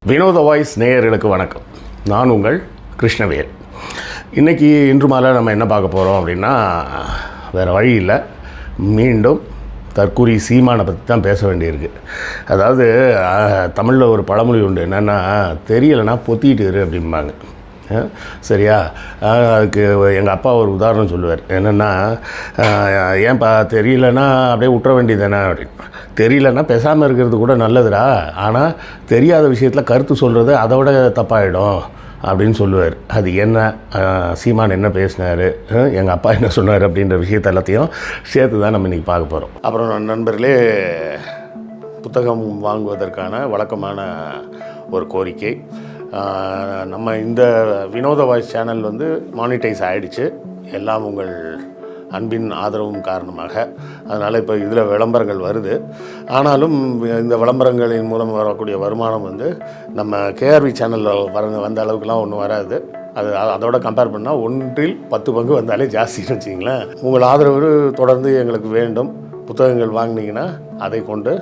வினோத வாய்ஸ் நேயர்களுக்கு வணக்கம். நான் உங்கள் கிருஷ்ணவேல். இன்று மாலை நம்ம என்ன பார்க்க போகிறோம் அப்படின்னா, வேறு வழி இல்லை, மீண்டும் தற்கூரி சீமானை பற்றி தான் பேச வேண்டியிருக்கு. அதாவது தமிழில் ஒரு பழமொழி உண்டு, என்னென்னா தெரியலைன்னா பொத்திட்டு இரு அப்படிம்பாங்க. சரியா? அதுக்கு எங்கள் அப்பா ஒரு உதாரணம் சொல்லுவார். என்னென்னா, ஏன்பா தெரியலன்னா அப்படியே விட்டுற வேண்டியதானே அப்படின்னு. தெரியலன்னா பேசாமல் இருக்கிறது கூட நல்லதுடா, ஆனால் தெரியாத விஷயத்தில் கருத்து சொல்கிறது அதை விட தப்பாகிடும் அப்படின்னு சொல்லுவார். அது என்ன, சீமான் என்ன பேசினார், எங்கள் அப்பா என்ன சொன்னார் அப்படின்ற விஷயத்தை எல்லாத்தையும் சேர்த்து தான் நம்ம இன்றைக்கி பார்க்க போகிறோம். அப்புறம் நண்பர்களே, புத்தகம் வாங்குவதற்கான வழக்கமான ஒரு கோரிக்கை. நம்ம இந்த வினோத வாய்ஸ் சேனல் மானிட்டைஸ் ஆகிடுச்சு, எல்லாம் உங்கள் அன்பின் ஆதரவும் காரணமாக. அதனால் இப்போ இதில் விளம்பரங்கள் வருது. ஆனாலும் இந்த விளம்பரங்களின் மூலம் வரக்கூடிய வருமானம் நம்ம கேஆர்வி சேனலில் வந்த அளவுக்குலாம் ஒன்றும் வராது. அதோட கம்பேர் பண்ணால் 1/10 பங்கு வந்தாலே ஜாஸ்தின்னு வச்சிங்களேன். உங்கள் ஆதரவு தொடர்ந்து எங்களுக்கு வேண்டும். புத்தகங்கள் வாங்கினீங்கன்னா அதை கொண்டு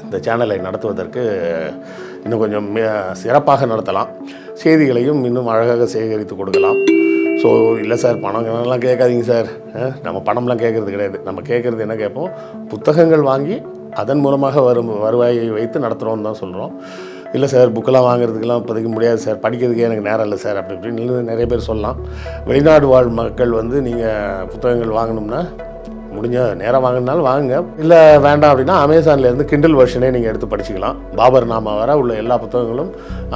இந்த சேனலை நடத்துவதற்கு இன்னும் கொஞ்சம் சிறப்பாக நடத்தலாம். செய்திகளையும் இன்னும் அழகாக சேகரித்து கொடுக்கலாம். ஸோ இல்லை சார், பணம்லாம் கேட்காதீங்க சார். நம்ம பணம்லாம் கேட்குறது கிடையாது. நம்ம கேட்குறது என்ன கேட்போம், புத்தகங்கள் வாங்கி அதன் மூலமாக வருவாயை வைத்து நடத்துகிறோன்னு தான் சொல்கிறோம். இல்லை சார், புக்கெல்லாம் வாங்குறதுக்கெல்லாம் இப்போதைக்கு முடியாது சார், படிக்கிறதுக்கே எனக்கு நேரம் இல்லை சார் அப்படி இப்படின்னு நிறைய பேர் சொல்லலாம். வெளிநாடு வாழ் மக்கள் நீங்கள் புத்தகங்கள் வாங்கணும்னா முடிஞ்ச நேரம் வாங்கினாலும் வாங்குங்க. இல்லை வேண்டாம் அப்படின்னா அமேசான்லேருந்து கிண்டில் வெர்ஷனே நீங்கள் எடுத்து படிச்சுக்கலாம். பாபர் நாமா வர உள்ள எல்லா புத்தகங்களும்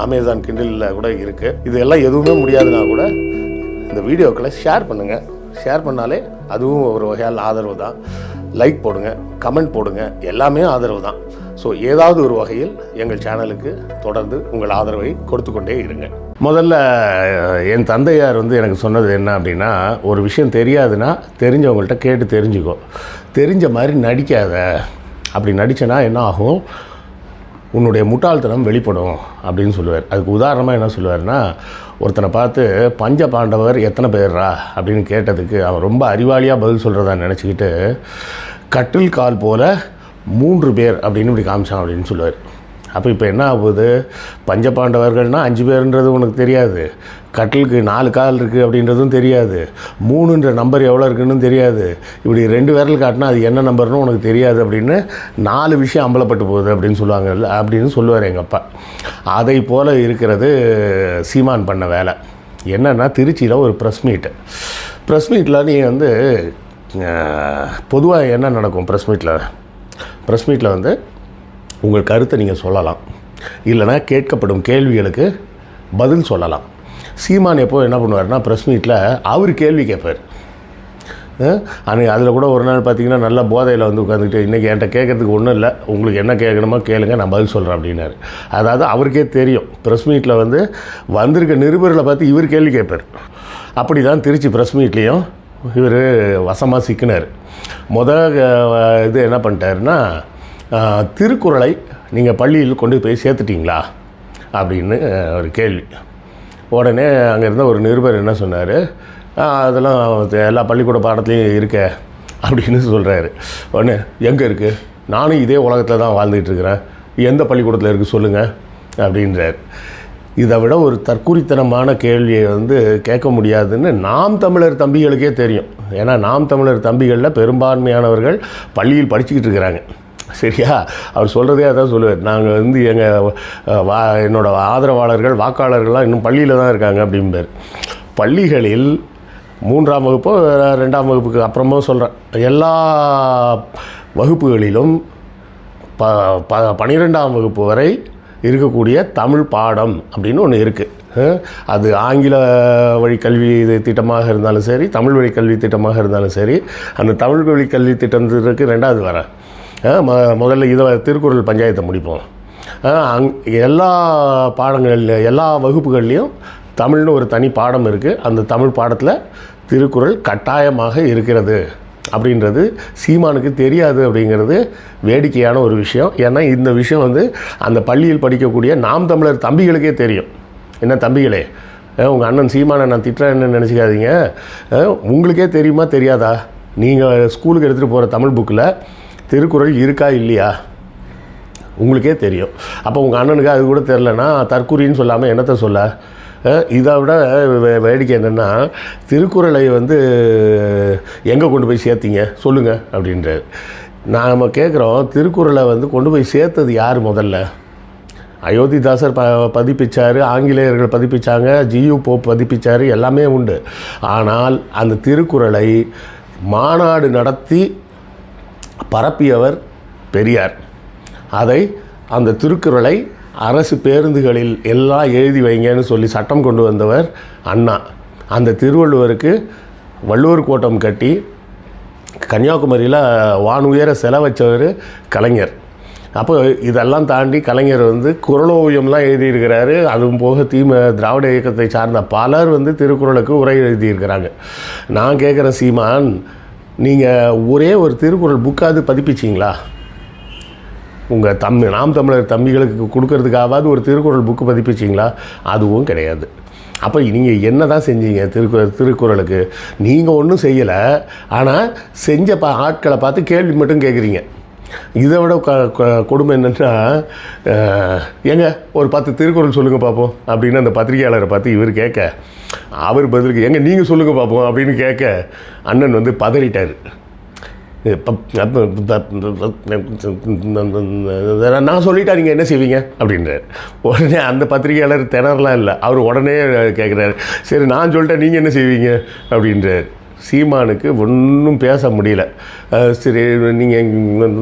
அமேசான் கிண்டிலில் கூட இருக்குது. இது எல்லாம் எதுவுமே முடியாதுன்னா கூட இந்த வீடியோக்களை ஷேர் பண்ணுங்கள். ஷேர் பண்ணாலே அதுவும் ஒரு வகையால் ஆதரவு தான். லைக் போடுங்க, கமெண்ட் போடுங்க, எல்லாமே ஆதரவு தான். ஸோ ஏதாவது ஒரு வகையில் எங்கள் சேனலுக்கு தொடர்ந்து உங்கள் ஆதரவை கொடுத்து கொண்டே இருங்க. முதல்ல என் தந்தையார் எனக்கு சொன்னது என்ன அப்படின்னா, ஒரு விஷயம் தெரியாதுன்னா தெரிஞ்சவங்கள்ட்ட கேட்டு தெரிஞ்சுக்கோ, தெரிஞ்ச மாதிரி நடிக்காத. அப்படி நடித்தனா என்ன ஆகும், உன்னுடைய முட்டாள்தனம் வெளிப்படும் அப்படின்னு சொல்லுவார். அதுக்கு உதாரணமாக என்ன சொல்லுவார்னா, ஒருத்தனை பார்த்து பஞ்ச பாண்டவர் எத்தனை பேர்ரா அப்படின்னு கேட்டதுக்கு அவன் ரொம்ப அறிவாளியாக பதில் சொல்கிறதா நினச்சிக்கிட்டு, கட்டில் கால் போல் 3 பேர் அப்படின்னு இப்படி காமிச்சான் அப்படின்னு சொல்லுவார். அப்போ இப்போ என்ன ஆகுது, பஞ்சபாண்டவர்கள்னால் 5 பேருன்றது உனக்கு தெரியாது, கட்டிலுக்கு 4 கால் இருக்குது அப்படின்றதும் தெரியாது, 3ன்ற நம்பர் எவ்வளோ இருக்குன்னு தெரியாது, இப்படி 2 விரல் காட்டினா அது என்ன நம்பர்னு உனக்கு தெரியாது அப்படின்னு 4 விஷயம் அம்பலப்பட்டு போகுது அப்படின்னு சொல்லுவாங்கல்ல, அப்படின்னு சொல்லுவார் எங்கள் அப்பா. அதை போல் இருக்கிறது சீமான் பண்ண வேலை. என்னென்னா, திருச்சியில் ஒரு ப்ரெஸ் மீட்டில் நீ பொதுவாக என்ன நடக்கும், ப்ரெஸ் மீட்டில் உங்கள் கருத்தை நீங்கள் சொல்லலாம், இல்லைனா கேட்கப்படும் கேள்விகளுக்கு பதில் சொல்லலாம். சீமான் எப்போ என்ன பண்ணுவார்னா, ப்ரெஸ் மீட்டில் அவர் கேள்வி கேட்பார். அதில் கூட ஒரு நாள் பார்த்திங்கன்னா நல்ல போதையில் உட்காந்துக்கிட்டு, இன்றைக்கி என்கிட்ட கேட்குறதுக்கு ஒன்றும் இல்லை, உங்களுக்கு என்ன கேட்கணுமோ கேளுங்க, நான் பதில் சொல்கிறேன் அப்படின்னாரு. அதாவது அவருக்கே தெரியும், ப்ரெஸ் மீட்டில் வந்திருக்க நிருபர்களை பார்த்து இவர் கேள்வி கேட்பார். அப்படி தான் திருச்சி ப்ரெஸ் மீட்லேயும் இவர் வசமாக சிக்கினார். இது என்ன பண்ணிட்டாருன்னா, திருக்குறளை நீங்கள் பள்ளியில் கொண்டு போய் சேர்த்துட்டிங்களா அப்படின்னு ஒரு கேள்வி. உடனே அங்கே இருந்த ஒரு நிருபர் என்ன சொன்னார், அதெல்லாம் எல்லா பள்ளிக்கூட பாடத்துலேயும் இருக்க அப்படின்னு சொல்கிறாரு. உடனே எங்கே இருக்குது, நானும் இதே உலகத்தில் தான் வாழ்ந்துகிட்ருக்கிறேன், எந்த பள்ளிக்கூடத்தில் இருக்குது சொல்லுங்கள் அப்படின்றார். இதை விட ஒரு தற்குறித்தனமான கேள்வியை கேட்க முடியாதுன்னு நாம் தமிழர் தம்பிகளுக்கே தெரியும். ஏன்னா நாம் தமிழர் தம்பிகளில் பெரும்பான்மையானவர்கள் பள்ளியில் படிச்சுக்கிட்டு இருக்கிறாங்க. சரியா? அவர் சொல்கிறதே அதான் சொல்லுவார், நாங்கள் என்னோடய ஆதரவாளர்கள் வாக்காளர்கள்லாம் இன்னும் பள்ளியில் தான் இருக்காங்க அப்படிம்பார். பள்ளிகளில் 3ஆம் வகுப்போ 2ஆம் வகுப்புக்கு அப்புறமோ சொல்கிறேன், எல்லா வகுப்புகளிலும் 12ஆம் வகுப்பு வரை இருக்கக்கூடிய தமிழ் பாடம் அப்படின்னு ஒன்று இருக்குது. அது ஆங்கில வழி கல்வி திட்டமாக இருந்தாலும் சரி, தமிழ் வழி கல்வி திட்டமாக இருந்தாலும் சரி, அந்த தமிழ் வழி கல்வி திட்டத்திற்கு 2வது வரேன். முதல்ல இதை திருக்குறள் பஞ்சாயத்தை முடிப்போம். எல்லா எல்லா வகுப்புகள்லேயும் தமிழ்னு ஒரு தனி பாடம் இருக்குது. அந்த தமிழ் பாடத்தில் திருக்குறள் கட்டாயமாக இருக்கிறது அப்படின்றது சீமானுக்கு தெரியாது அப்படிங்கிறது வேடிக்கையான ஒரு விஷயம். ஏன்னா இந்த விஷயம் அந்த பள்ளியில் படிக்கக்கூடிய நாம் தமிழர் தம்பிகளுக்கே தெரியும். என்ன தம்பிகளே, உங்கள் அண்ணன் சீமானை நான் திட்டுறேன்னு நினச்சிக்காதீங்க, உங்களுக்கே தெரியுமா தெரியாதா, நீங்கள் ஸ்கூலுக்கு எடுத்துகிட்டு போகிற தமிழ் புக்கில் திருக்குறள் இருக்கா இல்லையா உங்களுக்கே தெரியும். அப்போ உங்கள் அண்ணனுக்கு அது கூட தெரிலனா தற்குறின்னு சொல்லாமல் என்னத்தை சொல்ல? இதை விட வேடிக்கை என்னென்னா, திருக்குறளை வந்து எங்கே கொண்டு போய் சேர்த்திங்க சொல்லுங்கள் அப்படின்றார். நாம் கேட்குறோம், திருக்குறளை வந்து கொண்டு போய் சேர்த்தது யார் முதல்ல? அயோத்திதாசர் பதிப்பிச்சார், ஆங்கிலேயர்கள் பதிப்பிச்சாங்க, ஜியு போப் பதிப்பிச்சார், எல்லாமே உண்டு. ஆனால் அந்த திருக்குறளை மாநாடு நடத்தி பரப்பியவர் பெரியார். அதை அந்த திருக்குறளை அரசு பேருந்துகளில் எல்லாம் எழுதி வைங்கன்னு சொல்லி சட்டம் கொண்டு வந்தவர் அண்ணா. அந்த திருவள்ளுவருக்கு வள்ளுவர் கோட்டம் கட்டி கன்னியாகுமரியில் வானுயர சிலை வச்சவர் கலைஞர். அப்போ இதெல்லாம் தாண்டி கலைஞர் வந்து குறளோவியம்லாம் எழுதியிருக்கிறாரு. அதுவும் போக திராவிட இயக்கத்தை சார்ந்த பலர் வந்து திருக்குறளுக்கு உரை எழுதியிருக்கிறாங்க. நான் கேட்குற சீமான், நீங்கள் ஒரே ஒரு திருக்குறள் புக்காவது பதிப்பிச்சிங்களா? உங்கள் நாம் தமிழர் தம்பிகளுக்கு கொடுக்கறதுக்காவது ஒரு திருக்குறள் புக்கு பதிப்பிச்சிங்களா? அதுவும் கிடையாது. அப்போ நீங்கள் என்ன தான் செஞ்சீங்க திருக்குறளுக்கு? நீங்கள் ஒன்றும் செய்யலை. ஆனால் செஞ்ச ஆட்களை பார்த்து கேள்வி மட்டும் கேட்குறீங்க. இதை விட கொடுமை என்னென்னா, ஏங்க ஒரு 10 திருக்குறள் சொல்லுங்கள் பார்ப்போம் அப்படின்னு அந்த பத்திரிகையாளரை பார்த்து இவர் கேட்க, அவர் பதிலுக்கு ஏங்க நீங்கள் சொல்லுங்கள் பார்ப்போம் அப்படின்னு கேட்க அண்ணன் வந்து பதறிட்டார். நான் சொல்லிட்டா நீங்கள் என்ன செய்வீங்க அப்படின்றார். உடனே அந்த பத்திரிகையாளர் திணறலாம் இல்லை, அவர் உடனே கேட்குறாரு, சரி நான் சொல்லிட்டேன் நீங்கள் என்ன செய்வீங்க அப்படின்றார். சீமானுக்கு ஒன்றும் பேச முடியல. சரி நீங்கள்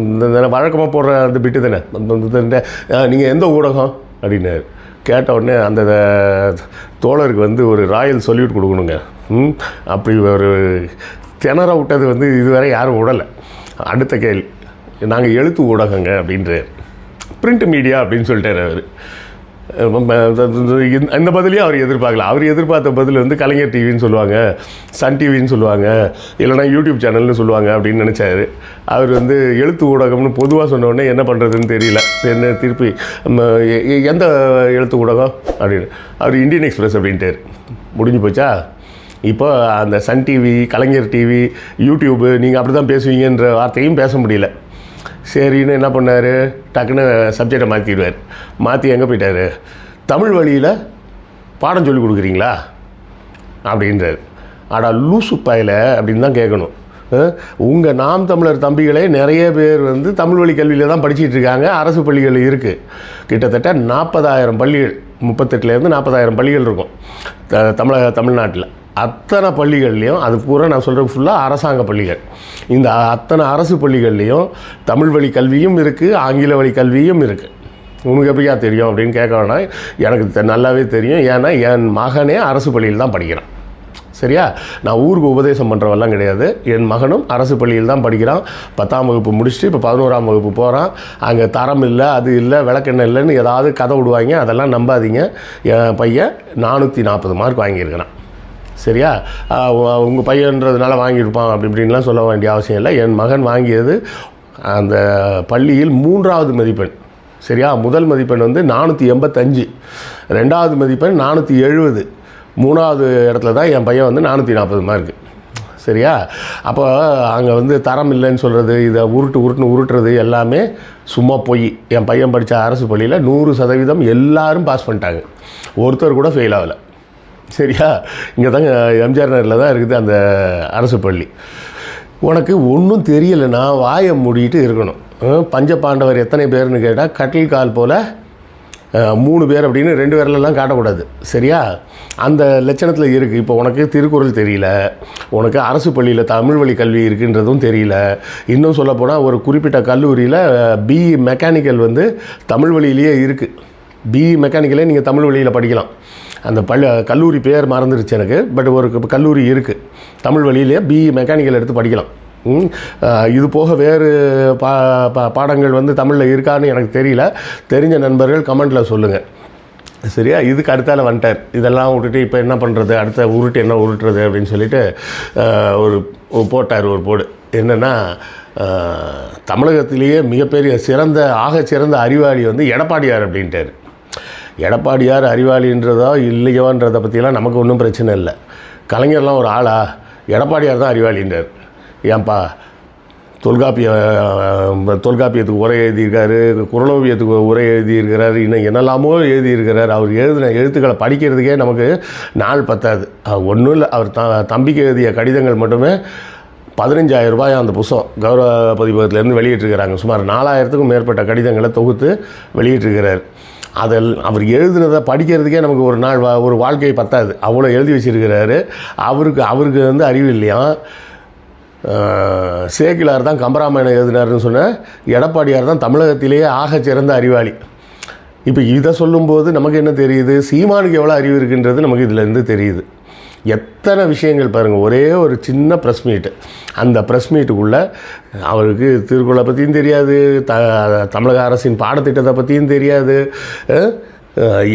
இந்த வழக்கமாக போடுற அந்த பிட்டு தானே, நீங்கள் எந்த ஊடகம் அப்படின்னாரு. கேட்ட உடனே அந்த தோழருக்கு வந்து ஒரு ராயல் சொல்யூட் கொடுக்கணுங்க. அப்படி ஒரு திணற விட்டது வந்து இதுவரை யாரும் விடலை. அடுத்த கேள்வி, நாங்கள் எழுத்து ஊடகங்க அப்படின்றார். பிரிண்ட் மீடியா அப்படின்னு சொல்லிட்டார் அவர். இந்த பதிலையும் அவர் எதிர்பார்க்கல. அவர் எதிர்பார்த்த பதில் வந்து கலைஞர் டிவின்னு சொல்லுவாங்க, சன் டிவின்னு சொல்லுவாங்க, இல்லைனா யூடியூப் சேனல்னு சொல்லுவாங்க அப்படின்னு நினச்சாரு. அவர் வந்து எழுத்து ஊடகம்னு பொதுவாக சொன்னோடனே என்ன பண்ணுறதுன்னு தெரியல. என்ன திருப்பி எந்த எழுத்து ஊடகம் அப்படின்னு அவர் இந்தியன் எக்ஸ்பிரஸ் அப்படின்ட்டார். முடிஞ்சு போச்சா? இப்போ அந்த சன் டிவி, கலைஞர் டிவி, யூடியூப்பு நீங்கள் அப்படி தான் பேசுவீங்கன்ற வார்த்தையும் பேச முடியல. சரின்னு என்ன பண்ணார், டக்குன்னு சப்ஜெக்டை மாற்றிடுவார். மாற்றி எங்கே போயிட்டார், தமிழ் வழியில் பாடம் சொல்லி கொடுக்குறீங்களா அப்படின்றார். ஆடா லூசு பாயில் அப்படின்னு தான் கேட்கணும். உங்கள் நாம் தமிழர் தம்பிகளே நிறைய பேர் வந்து தமிழ் வழி கல்வியில் தான் படிச்சுட்டு இருக்காங்க. அரசு பள்ளிகள் இருக்குது. கிட்டத்தட்ட 40,000 பள்ளிகள், 38,000 40,000 பள்ளிகள் இருக்கும் தமிழ்நாட்டில். அத்தனை பள்ளிகள்லேயும், அது பூரா நான் சொல்கிறது ஃபுல்லாக அரசாங்க பள்ளிகள். இந்த அத்தனை அரசு பள்ளிகள்லேயும் தமிழ் வழி கல்வியும் இருக்குது, ஆங்கில வழி கல்வியும் இருக்குது. உனக்கு எப்படியா தெரியும் அப்படின்னு கேட்க வேணாம், எனக்கு நல்லாவே தெரியும். ஏன்னா என் மகனே அரசு பள்ளியில் தான் படிக்கிறான். சரியா? நான் ஊருக்கு உபதேசம் பண்ணுறவெல்லாம் கிடையாது. என் மகனும் அரசு பள்ளியில் தான் படிக்கிறான். 10ஆம் வகுப்பு முடிச்சுட்டு இப்போ 11ஆம் வகுப்பு போகிறான். அங்கே தரம் இல்லை, அது இல்லை, விளக்கெண்ணெய் இல்லைன்னு ஏதாவது கதை விடுவாங்க. அதெல்லாம் நம்பாதீங்க. என் பையன் 440 மார்க் வாங்கியிருக்கிறான். சரியா? உங்கள் பையன்றதுனால வாங்கியிருப்பான் அப்படி இப்படின்லாம் சொல்ல வேண்டிய அவசியம் இல்லை. என் மகன் வாங்கியது அந்த பள்ளியில் 3வது மதிப்பெண். சரியா? முதல் மதிப்பெண் வந்து 485, 2வது மதிப்பெண் 470, 3வது இடத்துல தான் என் பையன் வந்து 440 மார்க்கு. சரியா? அப்போ அங்கே வந்து தரம் இல்லைன்னு சொல்கிறது, இதை உருட்டுறது எல்லாமே சும்மா போய். என் பையன் படித்த அரசு பள்ளியில் 100% எல்லாரும் பாஸ் பண்ணிட்டாங்க. ஒருத்தர் கூட ஃபெயில் ஆகலை. சரியா? இங்கே தாங்க எம்ஜிஆர் நகரில் தான் இருக்குது அந்த அரசு பள்ளி. உனக்கு ஒன்றும் தெரியலைன்னா வாயை மூடிட்டு இருக்கணும். பஞ்சபாண்டவர் எத்தனை பேர்னு கேட்டால் கட்டில் கால் போல் 3 பேர் அப்படின்னு 2 பேர்லாம் காட்டக்கூடாது. சரியா? அந்த லட்சணத்தில் இருக்குது. இப்போ உனக்கு திருக்குறள் தெரியல, உனக்கு அரசு பள்ளியில் தமிழ் வழி கல்வி இருக்குன்றதும் தெரியல. இன்னும் சொல்லப்போனால் ஒரு குறிப்பிட்ட கல்லூரியில் பிஇ மெக்கானிக்கல் வந்து தமிழ் வழியிலேயே இருக்குது. பிஇ மெக்கானிக்கலே நீங்கள் தமிழ் வழியில் படிக்கலாம். அந்த கல்லூரி பேர் மறந்துருச்சு எனக்கு, பட் ஒரு கல்லூரி இருக்குது தமிழ் வழியிலே பிஇ மெக்கானிக்கல் எடுத்து படிக்கலாம். இது போக வேறு பாடங்கள் வந்து தமிழில் இருக்கான்னு எனக்கு தெரியல. தெரிஞ்ச நண்பர்கள் கமெண்ட்டில் சொல்லுங்கள். சரியா? இதுக்கு அடுத்தால வந்துட்டார். இதெல்லாம் விட்டுட்டு இப்போ என்ன பண்ணுறது, அடுத்த உருட்டு என்ன உருட்டுறது அப்படின்னு சொல்லிட்டு ஒரு போட்டார் ஒரு போடு. என்னென்னா, தமிழகத்திலேயே மிகப்பெரிய ஆகச்சிறந்த அறிவாளி வந்து எடப்பாடியார் அப்படின்ட்டார். எடப்பாடியார் அறிவாளின்றதோ இல்லையோன்றதை பற்றியெல்லாம் நமக்கு ஒன்றும் பிரச்சனை இல்லை. கலைஞர்லாம் ஒரு ஆளா? எடப்பாடியார் தான் அறிவாளின்றார். ஏன்பா தொல்காப்பியத்துக்கு உரை எழுதியிருக்காரு, குறளோவியத்துக்கு உரை எழுதியிருக்கிறார், இன்னும் என்னெல்லாமோ எழுதியிருக்கிறார். அவர் எழுதின எழுத்துக்களை படிக்கிறதுக்கே நமக்கு நாள் பத்தாது. ஒன்றும் இல்லை, அவர் தம்பிக்கு எழுதிய கடிதங்கள் மட்டுமே 15,000 ரூபாய் அந்த புத்தகம் கௌரவ பதிப்பகத்திலேருந்து வெளியிட்டிருக்கிறாங்க. சுமார் 4,000க்கும் மேற்பட்ட கடிதங்களை தொகுத்து வெளியிட்டிருக்கிறார். அதில் அவர் எழுதுனதை படிக்கிறதுக்கே நமக்கு ஒரு நாள் ஒரு வாழ்க்கையை பத்தாது, அவ்வளோ எழுதி வச்சிருக்கிறாரு. அவருக்கு வந்து அறிவு இல்லையா. சேக்கிலார் தான் கம்பராமாயணம் எழுதினார்னு சொன்ன எடப்பாடியார் தான் தமிழகத்திலேயே ஆக சிறந்த அறிவாளி. இப்போ இதை சொல்லும்போது நமக்கு என்ன தெரியுது, சீமானுக்கு எவ்வளோ அறிவு இருக்குன்றது நமக்கு இதிலேருந்து தெரியுது. எத்தனை விஷயங்கள் பாருங்கள். ஒரே ஒரு சின்ன ப்ரெஸ் மீட்டு, அந்த ப்ரெஸ் மீட்டுக்குள்ளே அவருக்கு திருக்குறளை பற்றியும் தெரியாது, தமிழக அரசின் பாடத்திட்டத்தை பற்றியும் தெரியாது,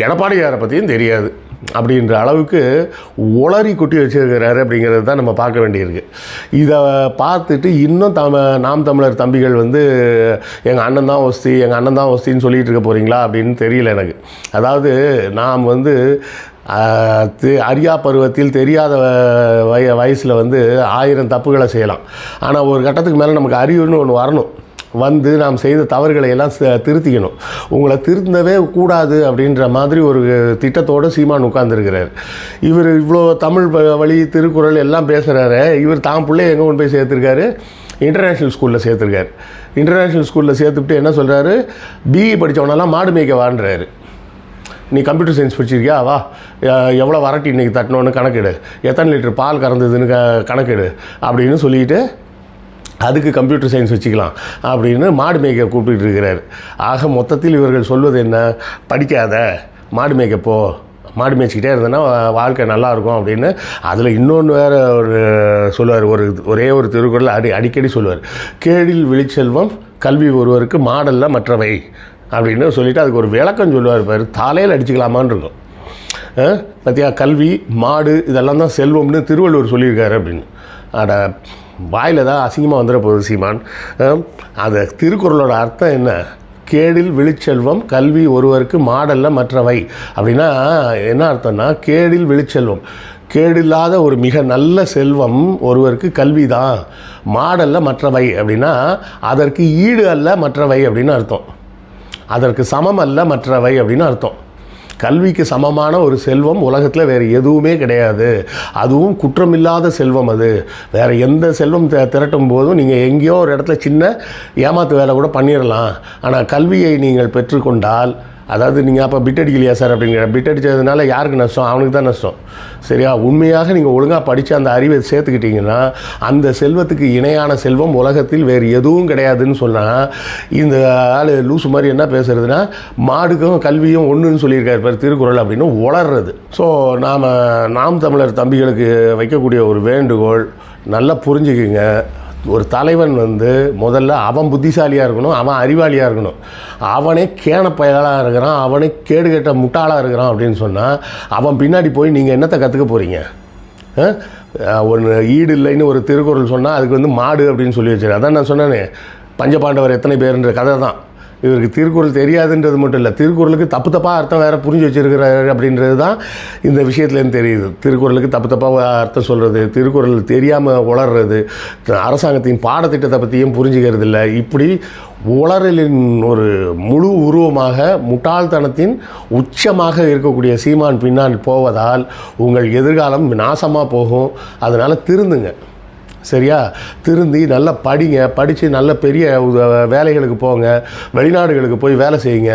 எடப்பாடியாரை பற்றியும் தெரியாது. அப்படின்ற அளவுக்கு உளறி கொட்டி வச்சுருக்கிறாரு அப்படிங்கிறது தான் நம்ம பார்க்க வேண்டியிருக்கு. இதை பார்த்துட்டு இன்னும் நாம் தமிழர் தம்பிகள் வந்து எங்கள் அண்ணன் தான் ஒஸ்தின்னு சொல்லிகிட்டு இருக்க போகிறீங்களா அப்படின்னு தெரியல எனக்கு. அதாவது நாம் வந்து அறியா பருவத்தில் தெரியாத வயசில் வந்து 1000 தப்புகளை செய்யலாம். ஆனால் ஒரு கட்டத்துக்கு மேலே நமக்கு அறிவுன்னு ஒன்று வரணும், வந்து நாம் செய்த தவறுகளை எல்லாம் திருத்திக்கணும். உங்களை திருந்தவே கூடாது அப்படின்ற மாதிரி ஒரு திட்டத்தோடு சீமான் உட்கார்ந்துருக்கிறார். இவர் இவ்வளோ தமிழ் வழி திருக்குறள் எல்லாம் பேசுகிறாரு. இவர் தான் பிள்ளைய எங்கே கொண்டு போய் சேர்த்துருக்காரு, இன்டர்நேஷ்னல் ஸ்கூலில் சேர்த்துருக்காரு. இன்டர்நேஷ்னல் ஸ்கூலில் சேர்த்துக்கிட்டு என்ன சொல்கிறாரு, பிஇ படித்தவனெல்லாம் மாடு மேய்க்க வாண்டுறாரு. நீ கம்ப்யூட்டர் சயின்ஸ் படிச்சிருக்கியா, வா எவ்வளோ வரட்டி இன்றைக்கி தட்டணுன்னு கணக்கெடு, எத்தனை லிட்டர் பால் கறந்ததுன்னு கணக்கெடு அப்படின்னு சொல்லிட்டு அதுக்கு கம்ப்யூட்டர் சயின்ஸ் வச்சுக்கலாம் அப்படின்னு மாடு மேய்க்க கூப்பிட்டு இருக்கிறார். ஆக மொத்தத்தில் இவர்கள் சொல்வது என்ன, படிக்காத, மாடு மேய்க்கப்போ, மாடு மேய்ச்சிக்கிட்டே இருந்தேன்னா வாழ்க்கை நல்லாயிருக்கும் அப்படின்னு. அதில் இன்னொன்று வேறு ஒரு சொல்லுவார், ஒரே ஒரு திருக்குறள் அடிக்கடி சொல்லுவார், கேடில் விழிச்செல்வம் கல்வி ஒருவருக்கு மாடல்ல மற்றவை அப்படின்னு சொல்லிவிட்டு அதுக்கு ஒரு விளக்கம் சொல்லுவார். பாரு, தலையில் அடிச்சுக்கலாமான்னு இருக்கும். பார்த்தியா, கல்வி மாடு இதெல்லாம் தான் செல்வம்னு திருவள்ளுவர் சொல்லியிருக்காரு அப்படின்னு. அட வாயில் தான் அசிங்கமாக வந்துட போகுது சீமான். அந்த திருக்குறளோட அர்த்தம் என்ன, கேடில் விழிச்செல்வம் கல்வி ஒருவருக்கு மாடல்ல மற்றவை அப்படின்னா என்ன அர்த்தம்னா, கேடில் விழிச்செல்வம், கேடில்லாத ஒரு மிக நல்ல செல்வம் ஒருவருக்கு கல்வி தான், மாடல்ல மற்றவை அப்படின்னா அதற்கு ஈடு அல்ல மற்றவை அப்படின்னு அர்த்தம், அதற்கு சமம் அல்ல மற்றவை அப்படின்னு அர்த்தம். கல்விக்கு சமமான ஒரு செல்வம் உலகத்தில் வேறு எதுவுமே கிடையாது. அதுவும் குற்றமில்லாத செல்வம். அது வேறு எந்த செல்வம் திரட்டும் போதும் நீங்கள் எங்கேயோ ஒரு இடத்துல சின்ன ஏமாத்து வேலை கூட பண்ணிடலாம். ஆனால் கல்வியை நீங்கள் பெற்றுக்கொண்டால், அதாவது நீங்கள் அப்போ பிட் அடிக்கலையா சார் அப்படிங்கிற, பிட் அடித்ததுனால யாருக்கு நஷ்டம், அவனுக்கு தான் நஷ்டம். சரியா, உண்மையாக நீங்கள் ஒழுங்காக படித்து அந்த அறிவை சேர்த்துக்கிட்டிங்கன்னா அந்த செல்வத்துக்கு இணையான செல்வம் உலகத்தில் வேறு எதுவும் கிடையாதுன்னு சொன்னால், இந்த ஆள் லூசு மாதிரி என்ன பேசுகிறதுனா, மாடுக்கும் கல்வியும் ஒன்றுன்னு சொல்லியிருக்காரு பாரு திருக்குறள் அப்படின்னு உளர்றது. ஸோ நாம் தமிழர் தம்பிகளுக்கு வைக்கக்கூடிய ஒரு வேண்டுகோள், நல்லா புரிஞ்சுக்குங்க. ஒரு தலைவன் வந்து முதல்ல அவன் புத்திசாலியாக இருக்கணும், அவன் அறிவாளியாக இருக்கணும். அவனே கேனப்பயலாக இருக்கிறான், அவனே கேடுகட்ட முட்டாளாக இருக்கிறான் அப்படின்னு சொன்னால் அவன் பின்னாடி போய் நீங்கள் என்னத்தை கற்றுக்க போகிறீங்க? ஒன்று ஈடு இல்லைன்னு ஒரு திருக்குறள் சொன்னால் அதுக்கு வந்து மாடு அப்படின்னு சொல்லி வச்சிரு. அதான் நான் சொன்னேனே, பஞ்சபாண்டவர் எத்தனை பேருன்ற கதை தான். இவருக்கு திருக்குறள் தெரியாதுன்றது மட்டும் இல்லை, திருக்குறளுக்கு தப்பாக அர்த்தம் வேறு புரிஞ்சு வச்சுருக்கிறாரு அப்படின்றது தான் இந்த விஷயத்துலேருந்து தெரியுது. திருக்குறளுக்கு தப்பாக அர்த்தம் சொல்கிறது, திருக்குறள் தெரியாமல் உளர்றது, அரசாங்கத்தின் பாடத்திட்டத்தை பற்றியும் புரிஞ்சுக்கிறது இல்லை. இப்படி உளறலின் ஒரு முழு உருவமாக முட்டாள்தனத்தின் உச்சமாக இருக்கக்கூடிய சீமான் பின்னால் போவதால் உங்கள் எதிர்காலம் நாசமாக போகும். அதனால் திருந்துங்க. சரியா, திருந்தி நல்லா படிங்க, படித்து நல்ல பெரிய வேலைகளுக்கு போங்க, வெளிநாடுகளுக்கு போய் வேலை செய்யுங்க.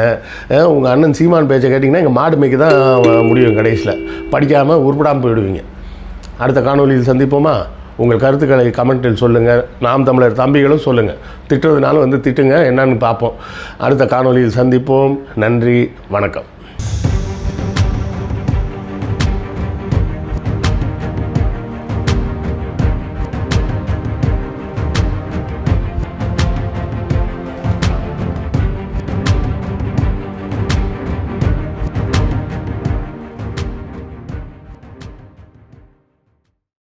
உங்கள் அண்ணன் சீமான் பேச்சை கேட்டிங்கன்னா எங்கள் மாடு மேய்க்க தான் முடியும், கடைசியில் படிக்காமல் உருப்படாமல் போயிடுவீங்க. அடுத்த காணொலியில் சந்திப்போமா? உங்கள் கருத்துக்களை கமெண்ட்டில் சொல்லுங்கள். நாம் தமிழர் தம்பிகளும் சொல்லுங்கள், திட்டுறதுனால வந்து திட்டுங்க, என்னன்னு பார்ப்போம். அடுத்த காணொலியில் சந்திப்போம். நன்றி, வணக்கம்.